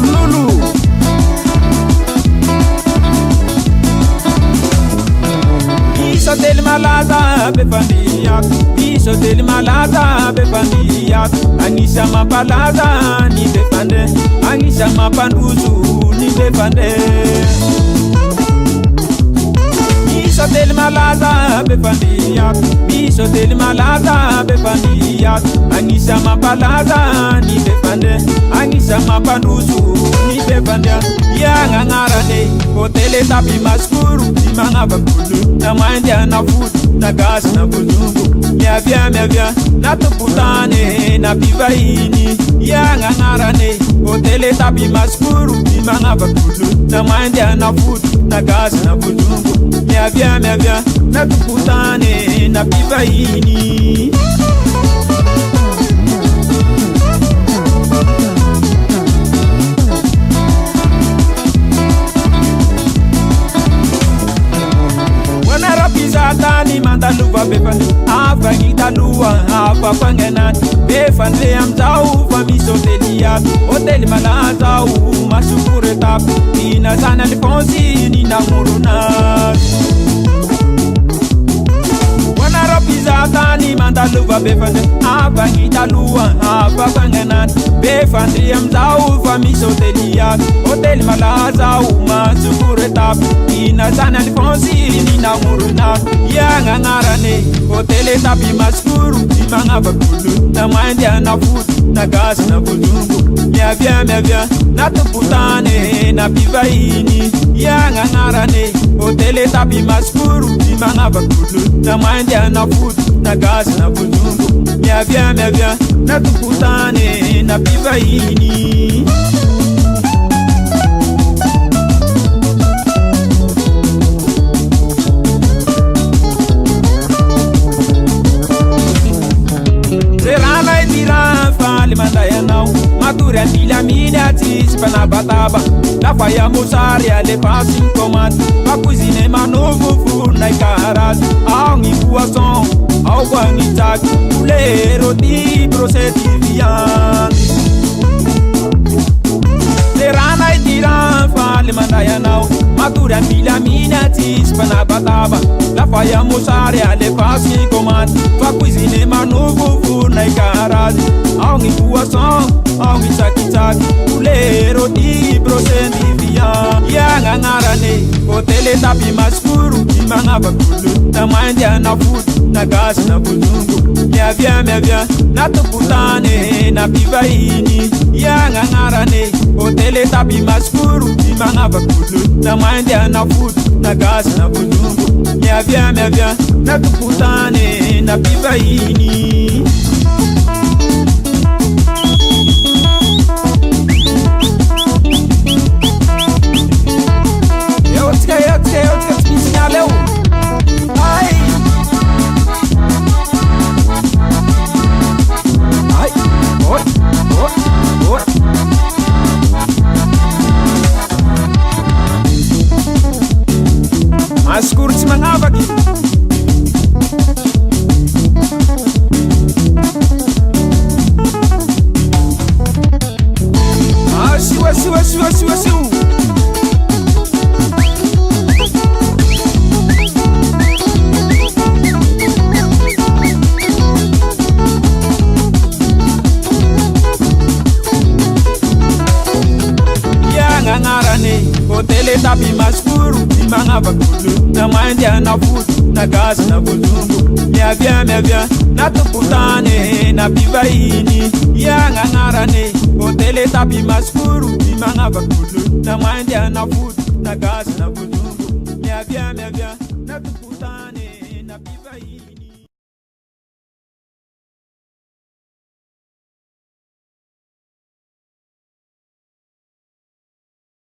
Lulu. Biso dele malaza befamia, biso dele malaza befamia. Anisha mapalaza ni befande, anisha mapanduzu ni befande. Biso dele malaza befamia, biso dele malaza befamia. Anisha mapalaza ni befande, anisha mapanduzu ni befande. Yang ngarane hotele tapi maskuru di manga bakulu na manja na food na gas na bulungu mia vya na tuputane na bivaini. Yang ngarane hotele tapi maskuru di manga bakulu na manja na food na gas na bulungu mia vya na tuputane na bivaini. Tani mandaluva befande avangita lua apa pangenan befande amzau famiso delia hotel malaza u masukure tap ina sana liponsi ni namuruna. Tani mandaluva befande avangita lua apa pangenan befande amzau famiso delia hotel malaza u masukure tap ina sana liponsi ni namuruna. Yang ngarane hotele tapi maskuru di manga bakulu na manja na food na gas na bulungu mia vya na tuputane na bivaini. Yang ngarane hotele tapi maskuru di manga bakulu na manja na food na gas na bulungu mia vya na tuputane na bivaini. Matura nila minatis panabataba la faya musaria le pasin command pa cuisine manovo furna caras angi poisson au bangi tak poulet rôti brochette viande serana itira fa le mandaya now. Matura nila minatis panabataba la faya musaria le pasin command pa cuisine manovo furna caras angi poisson angi sakitaki poulet rôti brochette viande. Yang ngarane hotele tapi maskuru di manga bakulu na manja na food na gas na bulungu mia vya na tuputane na bivaini. Yang ngarane hotele tapi maskuru di manga bakulu na manja na food na gas na bulungu mia vya na tuputane na bivaini. Maskur si mangabagi siwa Yang ngarane hotele tapi maskuru di manga bakulu na manja na food na gas na bulungu mia vya na tuputane na bivaini. Yang ngarane hotele tapi maskuru di manga bakulu na manja na food na gas na bulungu mia vya